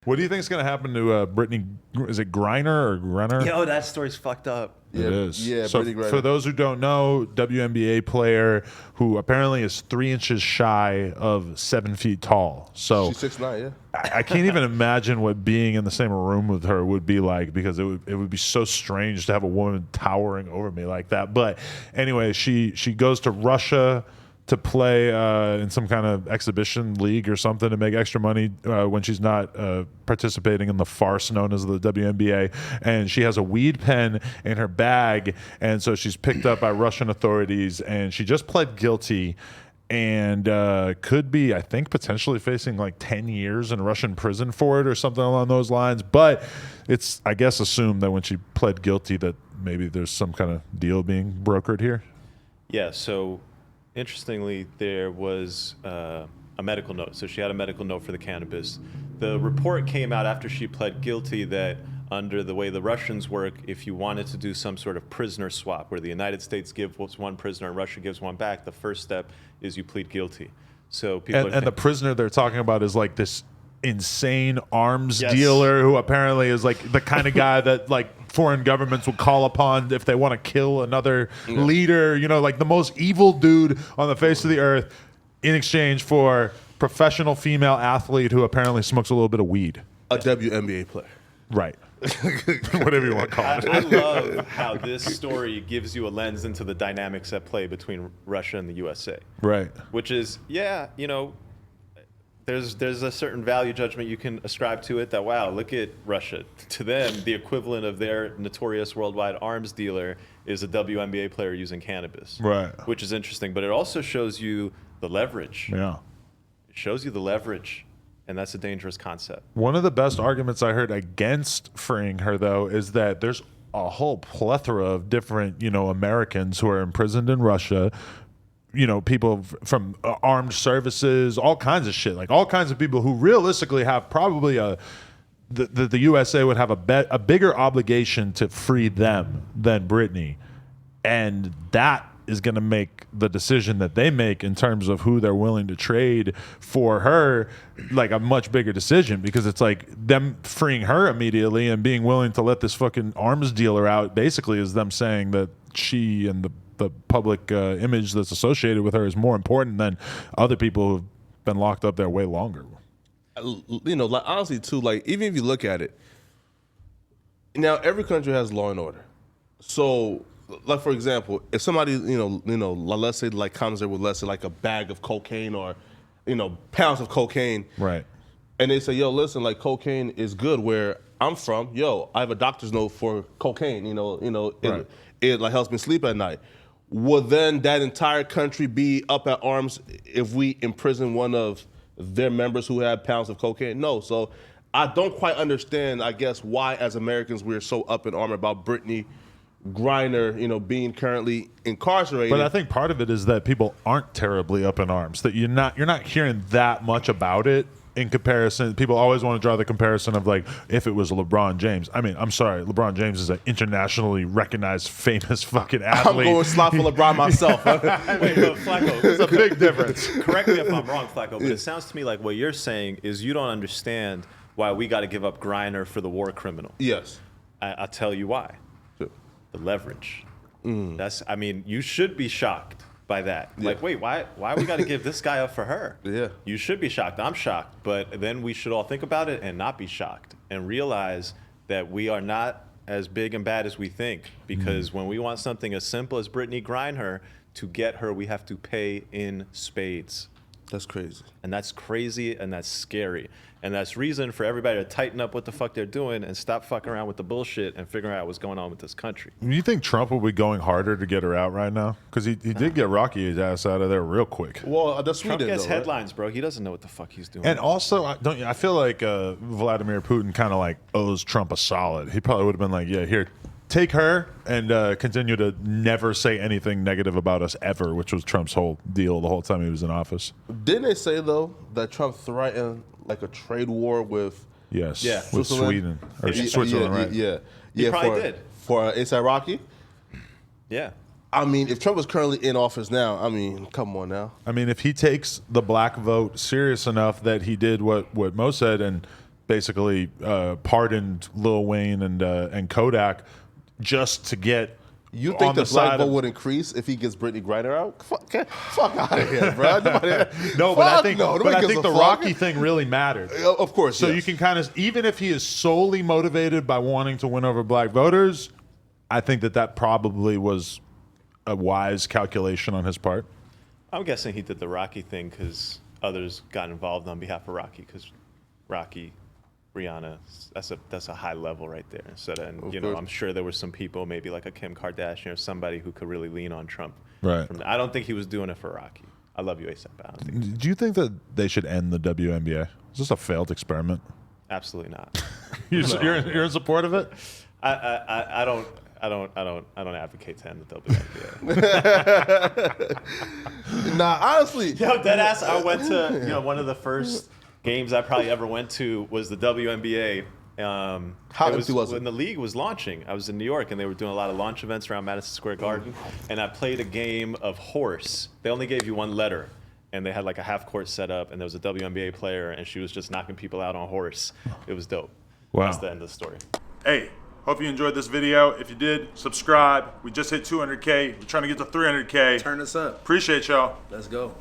What do you think is going to happen to Brittany? Is it Griner or Griner? Yo, that story's fucked up. It is. Yeah, so Brittany Griner. for those who don't know, WNBA player who apparently is 3 inches shy of 7 feet tall. So she's 6'9", yeah. I can't even imagine what being in the same room with her would be like, because it would be so strange to have a woman towering over me like that. But anyway, she goes to Russia to play in some kind of exhibition league or something to make extra money when she's not participating in the farce known as the WNBA. And she has a weed pen in her bag, and so she's picked up by Russian authorities, and she just pled guilty and could be, I think, potentially facing like 10 years in Russian prison for it or something along those lines. But it's, I guess, assumed that when she pled guilty that maybe there's some kind of deal being brokered here. Yeah, so interestingly, there was a medical note. So she had a medical note for the cannabis. The report came out after she pled guilty that under the way the Russians work, if you wanted to do some sort of prisoner swap where the United States gives one prisoner and Russia gives one back, the first step is you plead guilty. So people and the prisoner they're talking about is like this insane arms dealer who apparently is like the kind of guy that like foreign governments would call upon if they want to kill another leader, you know, like the most evil dude on the face of the earth, in exchange for professional female athlete who apparently smokes a little bit of weed. A WNBA player. Right. Whatever you want to call it. I love how this story gives you a lens into the dynamics at play between Russia and the USA. Right. Which is, you know, there's a certain value judgment you can ascribe to it that, wow, look at Russia. To them, the equivalent of their notorious worldwide arms dealer is a WNBA player using cannabis. Right. Which is interesting, but it also shows you the leverage. Yeah. It shows you the leverage, and that's a dangerous concept. One of the best arguments I heard against freeing her, though, is that there's a whole plethora of different, you know, Americans who are imprisoned in Russia, you know, people from armed services, all kinds of shit, like all kinds of people who realistically have probably the USA would have a bigger obligation to free them than Brittany. And that is going to make the decision that they make in terms of who they're willing to trade for her like a much bigger decision, because it's like them freeing her immediately and being willing to let this fucking arms dealer out basically is them saying that she and the public image that's associated with her is more important than other people who've been locked up there way longer. You know, like honestly too, like even if you look at it, now every country has law and order. So, like for example, if somebody, you know, let's say like comes there with, let's say, like a bag of cocaine or, you know, pounds of cocaine, right? And they say, yo, listen, like cocaine is good where I'm from. Yo, I have a doctor's note for cocaine. Right. It like helps me sleep at night. Would then that entire country be up at arms if we imprison one of their members who had pounds of cocaine? No. So I don't quite understand, I guess, why as Americans we're so up in armor about Brittany Griner, you know, being currently incarcerated. But I think part of it is that people aren't terribly up in arms. That you're not hearing that much about it in comparison. People always want to draw the comparison of like if it was LeBron James. I mean, I'm sorry, LeBron James is an internationally recognized, famous fucking athlete. I'm going slot for LeBron myself. Wait, but Flacco, There's a big difference. Correct me if I'm wrong, Flacco, but it sounds to me like what you're saying is you don't understand why we got to give up Griner for the war criminal. Yes. I'll tell you why. The leverage. I mean, you should be shocked by that. Yeah. Like, wait, why we got to give this guy up for her? Yeah. You should be shocked. I'm shocked. But then we should all think about it and not be shocked and realize that we are not as big and bad as we think, because when we want something as simple as Brittany Griner, to get her, we have to pay in spades. That's crazy. And that's crazy and that's scary. And that's reason for everybody to tighten up what the fuck they're doing and stop fucking around with the bullshit and figuring out what's going on with this country. You think Trump will be going harder to get her out right now? Because he did get Rocky's ass out of there real quick. Well, that's Trump Sweden, gets though, headlines, bro. He doesn't know what the fuck he's doing. And also, I feel like Vladimir Putin kind of like owes Trump a solid. He probably would have been like, yeah, here, take her and continue to never say anything negative about us ever, which was Trump's whole deal the whole time he was in office. Didn't they say, though, that Trump threatened like a trade war with with Switzerland? Sweden or Switzerland, right? Yeah. He probably did. For A$AP Rocky? Yeah. I mean, if Trump was currently in office now, I mean, come on now. I mean, if he takes the black vote serious enough that he did what Mo said and basically pardoned Lil Wayne and Kodak just to get. You think the black side vote of- would increase if he gets Brittany Griner out? Fuck out of here, bro. No, but I think, nobody but I gives think a the fuck. Rocky thing really mattered. Of course. So yes. you can kind of, even if he is solely motivated by wanting to win over black voters, I think that probably was a wise calculation on his part. I'm guessing he did the Rocky thing because others got involved on behalf of Rocky, because Rocky, Rihanna, that's a high level right there. So then, you know, course. I'm sure there were some people, maybe like a Kim Kardashian or somebody who could really lean on Trump. Right. I don't think he was doing it for Rocky. I love you, ASAP. I don't think, Do you think that they should end the WNBA? Is this a failed experiment? absolutely not. You're in support of it? I don't advocate to end the WNBA. Nah, honestly. Yo, deadass, I went to, one of the first games I probably ever went to was the WNBA. How it empty was it? when the league was launching? I was in New York, and they were doing a lot of launch events around Madison Square Garden, and I played a game of horse. They only gave you one letter, and they had like a half court set up, and there was a WNBA player, and she was just knocking people out on horse. It was dope. Wow. That's the end of the story. Hey, hope you enjoyed this video. If you did, subscribe. We just hit 200K. We're trying to get to 300K. Turn us up. Appreciate y'all. Let's go.